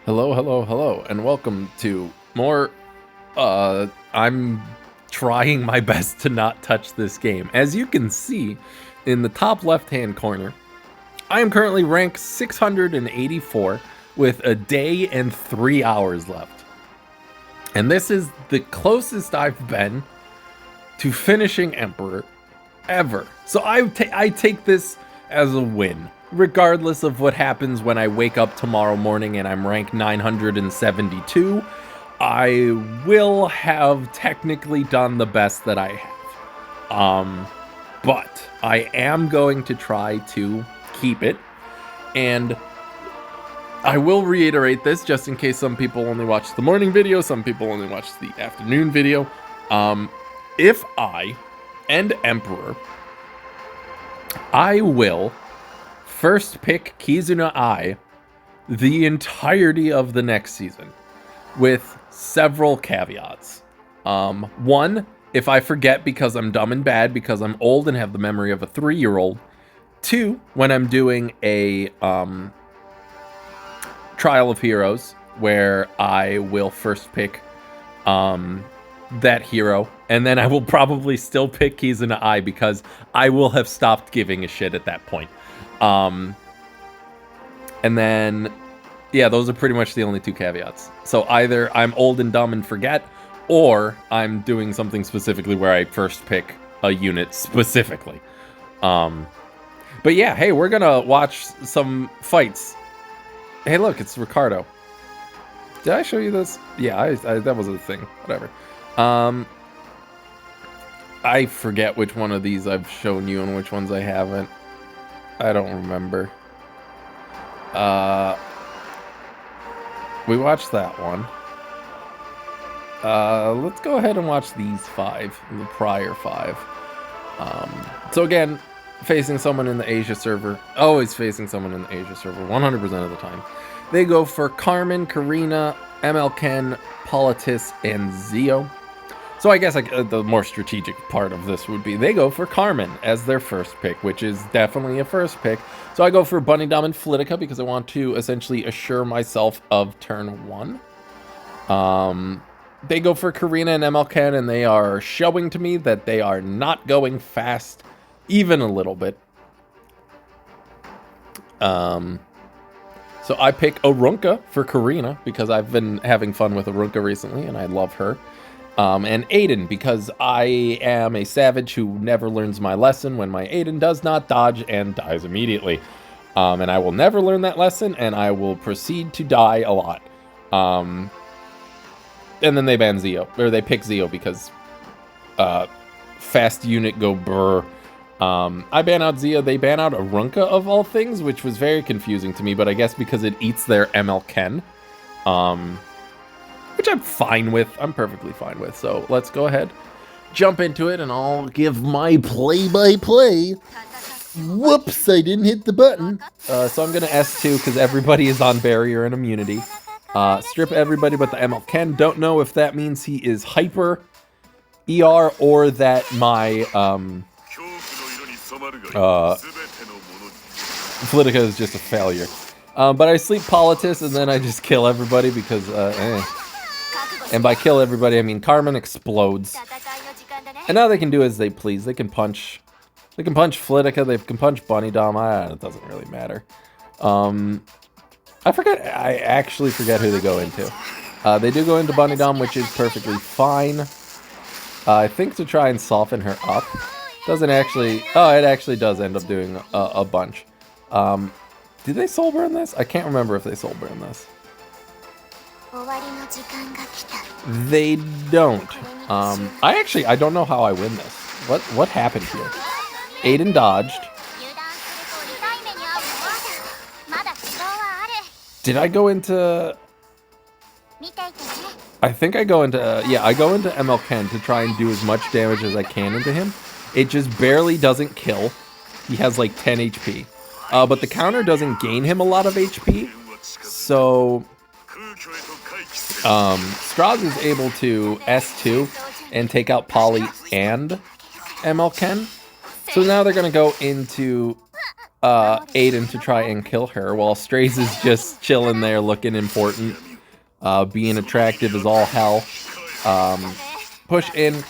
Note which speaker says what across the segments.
Speaker 1: Hello, hello, hello, and welcome to more, I'm trying my best to not touch this game. As you can see in the top left-hand corner, I am currently ranked 684 with a day and 3 hours left. And this is the closest I've been to finishing Emperor ever. So I take this as a win. Regardless of what happens when I wake up tomorrow morning and I'm ranked 972, I will have technically done the best that I have. But I am going to try to keep it, and I will reiterate this just in case some people only watch the morning video, some people only watch the afternoon video. If I end Emperor, I will first pick Kizuna Ai the entirety of the next season, with several caveats. One, if I forget because I'm dumb and bad, because I'm old and have the memory of a 3-year-old. Two, when I'm doing a Trial of Heroes, where I will first pick that hero, and then I will probably still pick Kizuna Ai because I will have stopped giving a shit at that point. And then, yeah, those are pretty much the only two caveats. So either I'm old and dumb and forget, or I'm doing something specifically where I first pick a unit specifically. But yeah, hey, we're gonna watch some fights. Hey, look, it's Ricardo. Did I show you this? Yeah, I that was a thing. Whatever. I forget which one of these I've shown you and which ones I haven't. I don't remember. We watched that one. Let's go ahead and watch these 5, the prior 5. So again, facing someone in the Asia server, always facing someone in the Asia server, 100% of the time. They go for Carmen, Karina, ML Politis, and Zio. So I guess the more strategic part of this would be they go for Carmen as their first pick, which is definitely a first pick. So I go for Bunny Dom and Flitica because I want to essentially assure myself of turn 1. They go for Karina and ML and they are showing to me that they are not going fast even a little bit. So I pick Arunka for Karina because I've been having fun with Arunka recently and I love her. And Aiden, because I am a savage who never learns my lesson when my Aiden does not dodge and dies immediately. And I will never learn that lesson, and I will proceed to die a lot. And then they ban Zio, or they pick Zio because fast unit go brr. I ban out Zio, they ban out Arunka of all things, which was very confusing to me, but I guess because it eats their ML Ken. Which I'm fine with. I'm perfectly fine with. So let's go ahead, jump into it, and I'll give my play-by-play. Whoops, I didn't hit the button. So I'm going to S2 because everybody is on barrier and immunity. Strip everybody but the ML Ken. Don't know if that means he is hyper ER or that my Flitica is just a failure. But I sleep Politis and then I just kill everybody because And by kill everybody, I mean Carmen explodes. And now they can do as they please. They can punch Flitica, they can punch Bunny Dom. It doesn't really matter. I actually forget who they go into. They do go into Bunny Dom, which is perfectly fine. I think to try and soften her up. Doesn't actually... Oh, it actually does end up doing a bunch. Did they soul burn this? I can't remember if they soul burn this. They don't. I don't know how I win this. What happened here? Aiden dodged. Did I go into... I think I go into... yeah, I go into ML Ken to try and do as much damage as I can into him. It just barely doesn't kill. He has like 10 HP. But the counter doesn't gain him a lot of HP. So... Strauss is able to S2 and take out Polly and ML Ken. So now they're going to go into Aiden to try and kill her, while Strays is just chilling there looking important. Being attractive is all hell. Push in.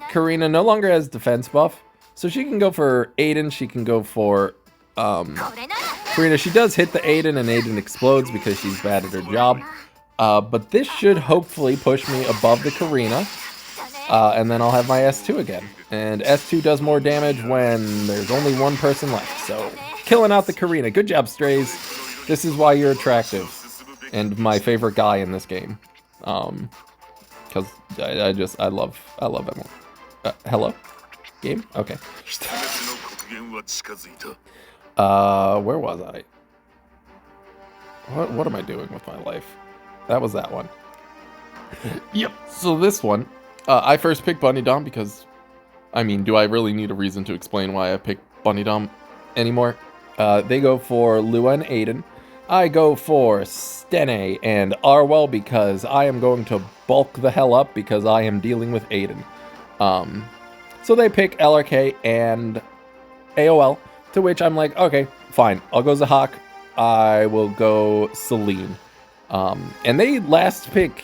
Speaker 1: Karina no longer has defense buff, so she can go for Aiden, she can go for Karina. She does hit the Aiden, and Aiden explodes because she's bad at her job. But this should hopefully push me above the Karina. And then I'll have my S2 again. And S2 does more damage when there's only one person left. So, killing out the Karina. Good job, Strays. This is why you're attractive. And my favorite guy in this game. Because I love Emily. Hello? Game? Okay. Where was I? What am I doing with my life? That was that one. Yep. So this one, I first picked Bunny Dom because, I mean, do I really need a reason to explain why I picked Bunny Dom anymore? They go for Lua and Aiden. I go for Stene and Arwell because I am going to bulk the hell up because I am dealing with Aiden. So they pick LRK and AOL, to which I'm like, okay, fine. I'll go Zahak. I will go Celine. And they last pick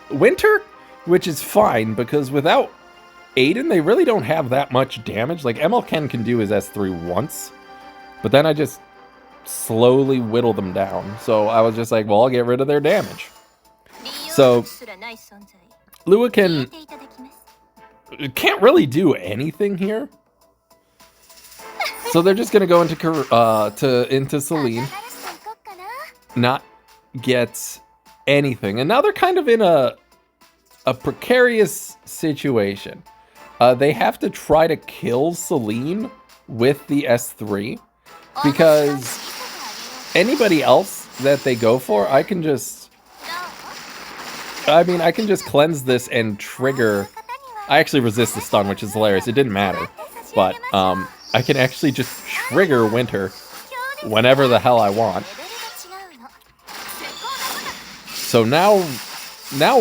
Speaker 1: Winter, which is fine because without Aiden, they really don't have that much damage. Like, ML Ken can do his S3 once, but then I just slowly whittle them down. So I was just like, well, I'll get rid of their damage. So Lua can't really do anything here. So they're just gonna go into Celine, not get anything, and now they're kind of in a precarious situation. They have to try to kill Celine with the S3 because anybody else that they go for, I can just cleanse this and trigger. I actually resist the stun, which is hilarious. It didn't matter, but I can actually just trigger Winter whenever the hell I want. So now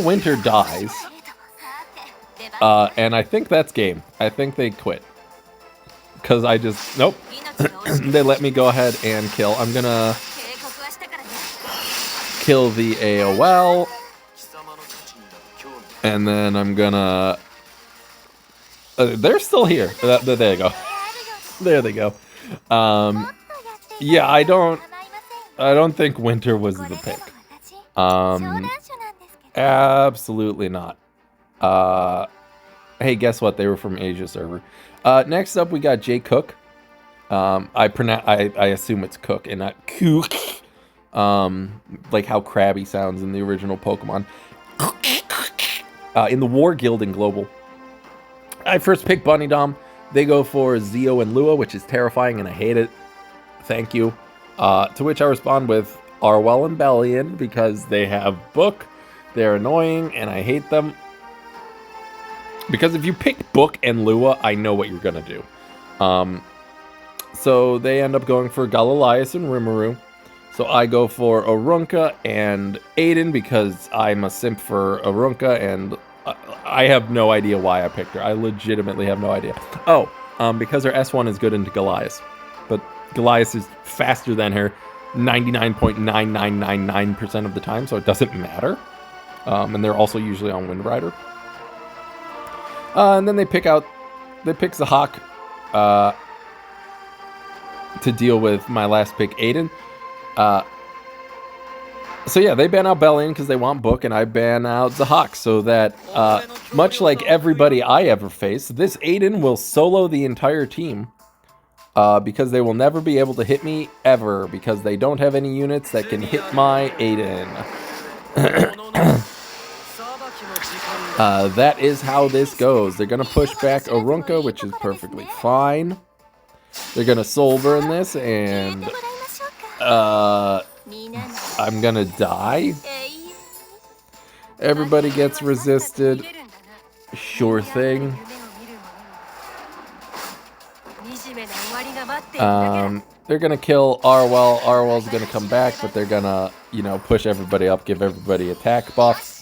Speaker 1: Winter dies, and I think that's game. I think they quit. Because I just, nope. They let me go ahead and kill. I'm gonna kill the AOL, and then I'm gonna, they're still here. There you go. There they go. Yeah, I don't think Winter was the pick. Absolutely not. Hey, guess what? They were from Asia server. Next up, we got Jay Cook. I assume it's Cook and not Cook. Like how Krabby sounds in the original Pokemon. In the War Guild in Global. I first picked Bunny Dom. They go for Zeo and Lua, which is terrifying and I hate it. Thank you. To which I respond with Arwell and Bellion because they have Book. They're annoying and I hate them. Because if you pick Book and Lua, I know what you're going to do. So they end up going for Galilias and Rimuru. So I go for Arunca and Aiden because I'm a simp for Arunca and I have no idea why I picked her. I legitimately have no idea. Oh, because her S1 is good into Goliath. But Goliath is faster than her 99.9999% of the time, so it doesn't matter. And they're also usually on Wind Rider. And then they pick Zahak to deal with my last pick, Aiden. So yeah, they ban out Bellion because they want Book, and I ban out Zahak so that, much like everybody I ever face, this Aiden will solo the entire team. Because they will never be able to hit me ever, because they don't have any units that can hit my Aiden. That is how this goes. They're going to push back Arunca, which is perfectly fine. They're going to Soul Burn this, and I'm going to die. Everybody gets resisted. Sure thing. They're going to kill Arwell. Arwell's going to come back, but they're going to, push everybody up, give everybody attack buffs.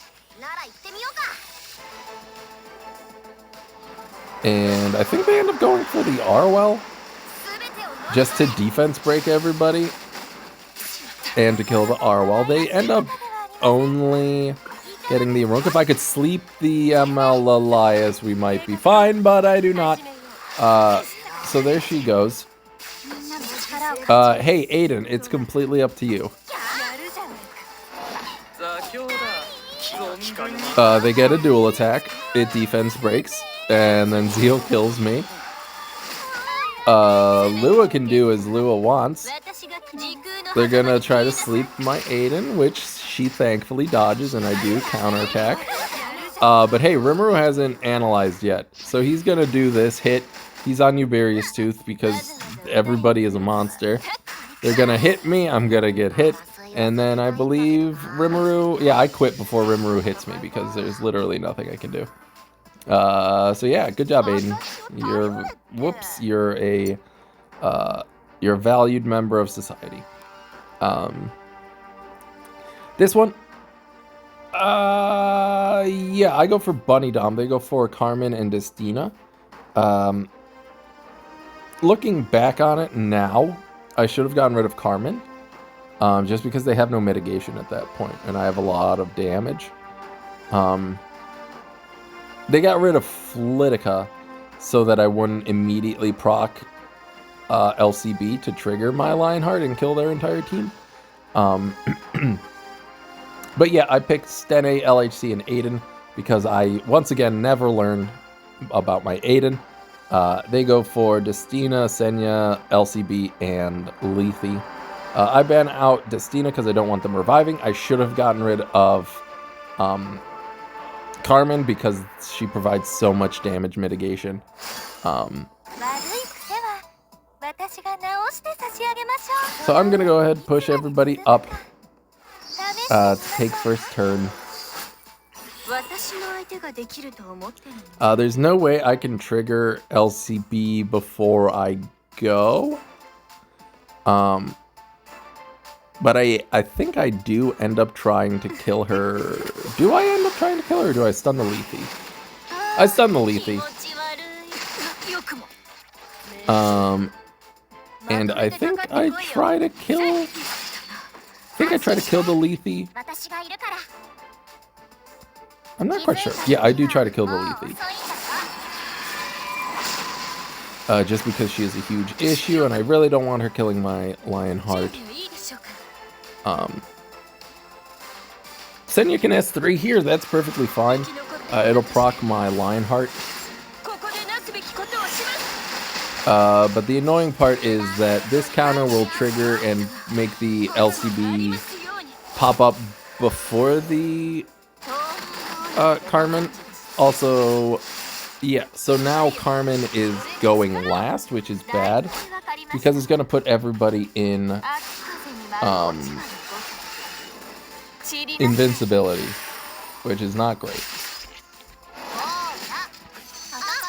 Speaker 1: And I think they end up going for the Arwell. just to defense break everybody and to kill the Arwal. They end up only getting the Aronk. If I could sleep the ML Elias, we might be fine, but I do not. So there she goes. Hey, Aiden, it's completely up to you. They get a dual attack. It defense breaks, and then Zeal kills me. Lua can do as Lua wants. They're gonna try to sleep my Aiden, which she thankfully dodges, and I do counterattack. But hey, Rimuru hasn't analyzed yet, so he's gonna do this hit. He's on Uberius Tooth because everybody is a monster. They're gonna hit me, I'm gonna get hit, and then I believe Rimuru... Yeah, I quit before Rimuru hits me because there's literally nothing I can do. So yeah, good job, Aiden. You're a valued member of society. This one, yeah, I go for Bunny Dom. They go for Carmen and Destina. Looking back on it now, I should have gotten rid of Carmen, just because they have no mitigation at that point, and I have a lot of damage. They got rid of Flitica so that I wouldn't immediately proc LCB to trigger my Lionheart and kill their entire team. But yeah, I picked Stene, LHC, and Aiden because I, once again, never learned about my Aiden. They go for Destina, Senya, LCB, and Lethe. I ban out Destina because I don't want them reviving. I should have gotten rid of Carmen because she provides so much damage mitigation. So I'm going to go ahead and push everybody up to take first turn. There's no way I can trigger LCB before I go. But I think I do end up trying to kill her. Do I end up trying to kill her, or do I stun the Lethe? I stun the Lethe. And I think I try to kill... I think I try to kill the Lethe. I'm not quite sure. Yeah, I do try to kill the Lethe. Just because she is a huge issue, and I really don't want her killing my Lionheart. Senya can S3 here, that's perfectly fine. It'll proc my Lionheart. But the annoying part is that this counter will trigger and make the LCB pop up before the Carmen. Also, yeah, so now Carmen is going last, which is bad, because it's going to put everybody in invincibility, which is not great.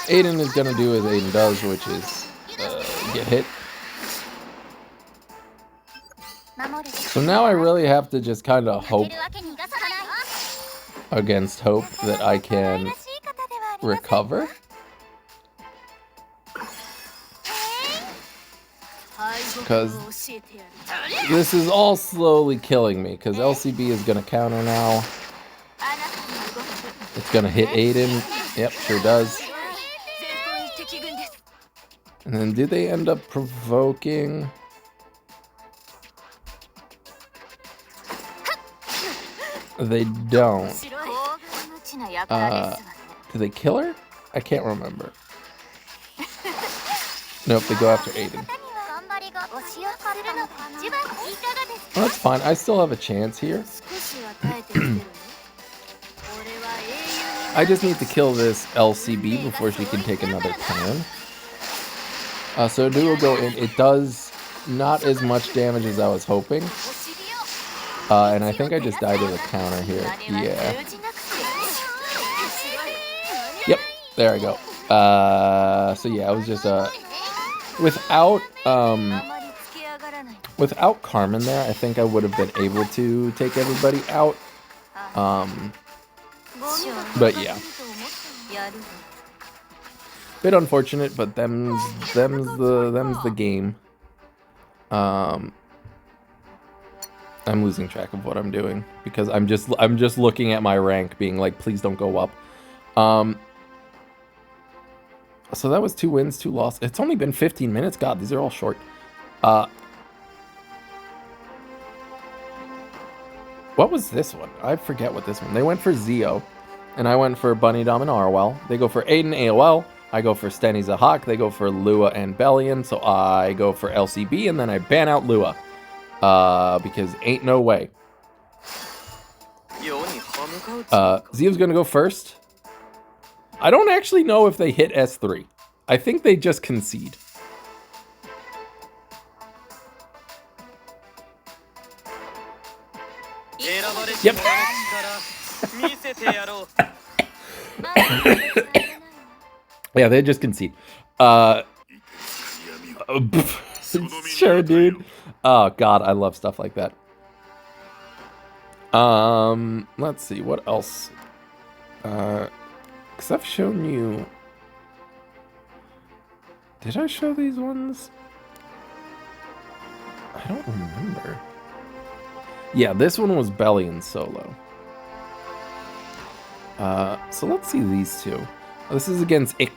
Speaker 1: Aiden is going to do as Aiden does, which is get hit. So now I really have to just kind of hope against hope that I can recover. Because this is all slowly killing me, because LCB is going to counter now. It's going to hit Aiden. Yep, sure does. And then do they end up provoking? They don't. Do they kill her? I can't remember. Nope, they go after Aiden. Well, that's fine. I still have a chance here. I just need to kill this LCB before she can take another turn. So Duo will go in. It does not as much damage as I was hoping. And I think I just died to the counter here. Yeah. Yep, there I go. So yeah, I was just without Carmen there, I think I would have been able to take everybody out. But yeah. Bit unfortunate, but them's the game. I'm losing track of what I'm doing because I'm just looking at my rank being like, please don't go up. So that was 2 wins, 2 losses. It's only been 15 minutes. God, these are all short. What was this one? I forget what this one. They went for Zio, and I went for Bunny Dom and Arwell. They go for Aiden AOL. I go for Stenny Zahak. They go for Lua and Bellion. So I go for LCB, and then I ban out Lua. Because ain't no way. Zio's gonna go first. I don't actually know if they hit S3. I think they just concede. Yep. Yeah, they just concede. Sure, dude. Oh, God, I love stuff like that. Let's see, what else? Because I've shown you... Did I show these ones? I don't remember. Yeah, this one was Bellion solo. So let's see these two. This is against in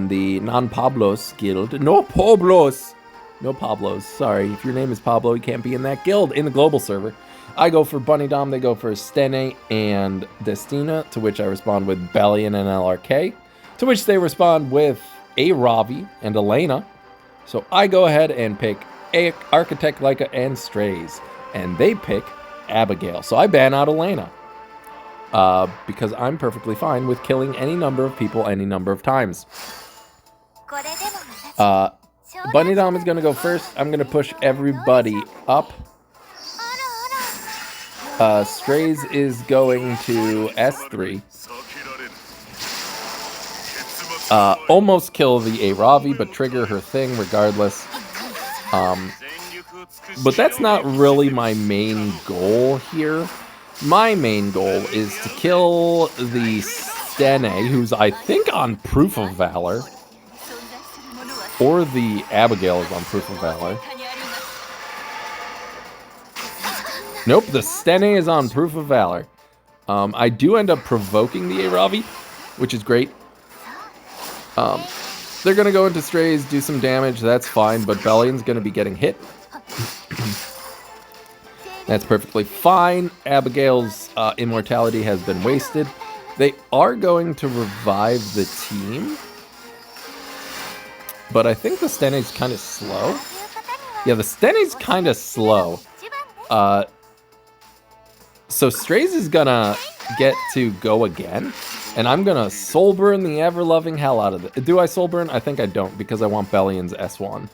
Speaker 1: the non-Pablos guild. No Pablos! No Pablos. Sorry, if your name is Pablo, you can't be in that guild in the global server. I go for Bunny Dom, they go for Stene and Destina, to which I respond with Bellion and LRK, to which they respond with a Ravi and Elena. So I go ahead and pick Architect Leica and Strays, and they pick Abigail. So I ban out Elena, because I'm perfectly fine with killing any number of people any number of times. Bunny Dom is going to go first. I'm going to push everybody up. Strays is going to S3. Almost kill the A-Ravi, but trigger her thing regardless. But that's not really my main goal here. My main goal is to kill the Stene, who's I think on Proof of Valor. Or the Abigail is on Proof of Valor. Nope, the Stene is on Proof of Valor. I do end up provoking the A-Ravi, which is great. They're going to go into Strays, do some damage, that's fine, but Bellion's going to be getting hit. That's perfectly fine. Abigail's immortality has been wasted. They are going to revive the team. But I think the Stene's kind of slow. Yeah, the Stene's kind of slow. So Strays is gonna get to go again. And I'm gonna soul burn the ever-loving hell out of it. Do I soul burn? I think I don't, because I want Bellion's S1.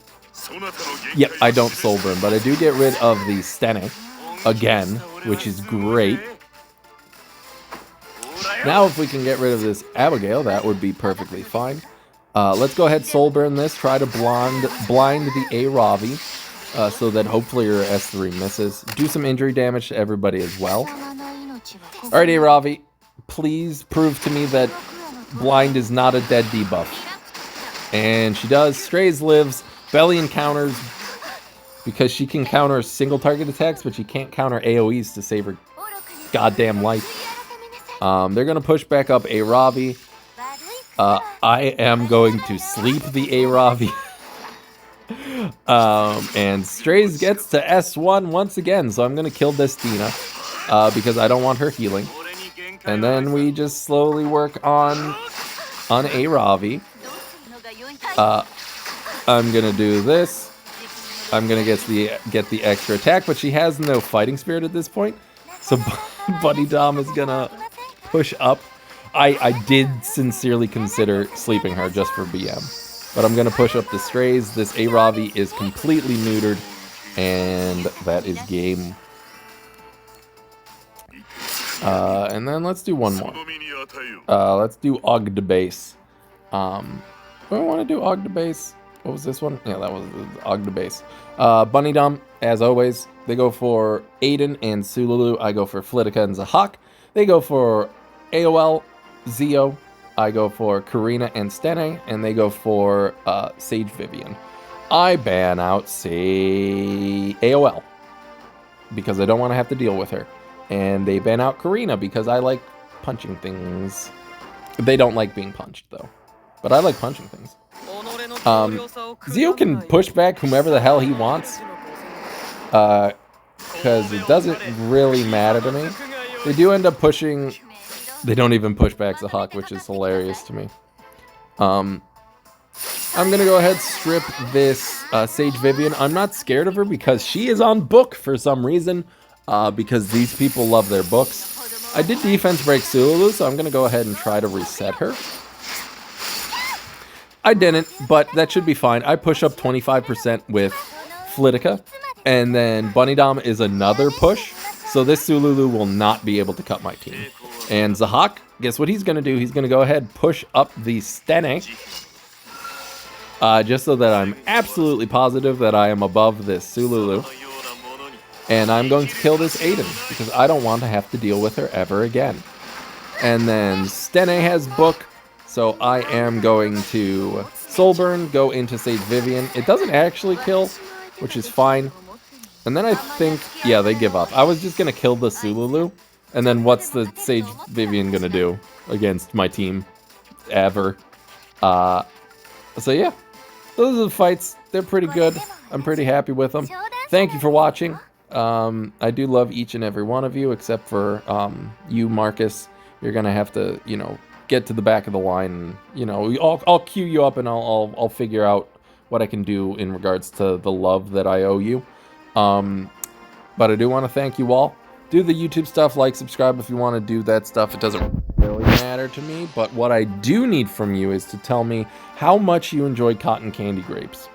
Speaker 1: Yep, I don't soul burn, but I do get rid of the Stene again, which is great. Now if we can get rid of this Abigail, that would be perfectly fine. Let's go ahead, soul burn this, try to blind the A-Ravi, so that hopefully your S3 misses. Do some injury damage to everybody as well. Alright, A-Ravi, please prove to me that blind is not a dead debuff. And she does. Strays lives. Bellion counters, because she can counter single target attacks, but she can't counter AoEs to save her goddamn life. They're going to push back up A-Ravi. I am going to sleep the A-Ravi. And Strays gets to S1 once again, so I'm going to kill Destina, because I don't want her healing. And then we just slowly work on A-Ravi. I'm going to do this. I'm going to get the extra attack, but she has no fighting spirit at this point. So Bunny Dom is going to push up. I did sincerely consider sleeping her just for BM. But I'm going to push up the Strays. This A-Ravi is completely neutered. And that is game. And then let's do one more. Let's do Ogde Base. Do I want to do Ogde Base? What was this one? Yeah, that was Ogde Base. Bunny Dom, as always, they go for Aiden and Sululu. I go for Flitica and Zahak. They go for AOL, Zio. I go for Karina and Stene, and they go for Sage Vivian. I ban out, say, AOL, because I don't want to have to deal with her. And they ban out Karina because I like punching things. They don't like being punched, though. But I like punching things. Zio can push back whomever the hell he wants. Because it doesn't really matter to me. They do end up pushing... They don't even push back Zahak, which is hilarious to me. I'm going to go ahead and strip this Sage Vivian. I'm not scared of her because she is on book for some reason. Because these people love their books. I did defense break Sululu, so I'm going to go ahead and try to reset her. I didn't, but that should be fine. I push up 25% with Flitica. And then Bunny Dom is another push. So this Sululu will not be able to cut my team. And Zahak, guess what he's going to do? He's going to go ahead and push up the Stene. Just so that I'm absolutely positive that I am above this Sululu. And I'm going to kill this Aiden, because I don't want to have to deal with her ever again. And then Stene has Book, so I am going to Soulburn, go into Sage Vivian. It doesn't actually kill, which is fine. And then I think, yeah, they give up. I was just going to kill the Sululu, and then what's the Sage Vivian going to do against my team ever? So yeah, those are the fights. They're pretty good. I'm pretty happy with them. Thank you for watching. I do love each and every one of you, except for you, Marcus. You're gonna have to, you know, get to the back of the line. And, you know, I'll queue you up, and I'll figure out what I can do in regards to the love that I owe you. But I do want to thank you all. Do the YouTube stuff, like, subscribe if you want to do that stuff. It doesn't really matter to me. But what I do need from you is to tell me how much you enjoyed Cotton Candy Grapes.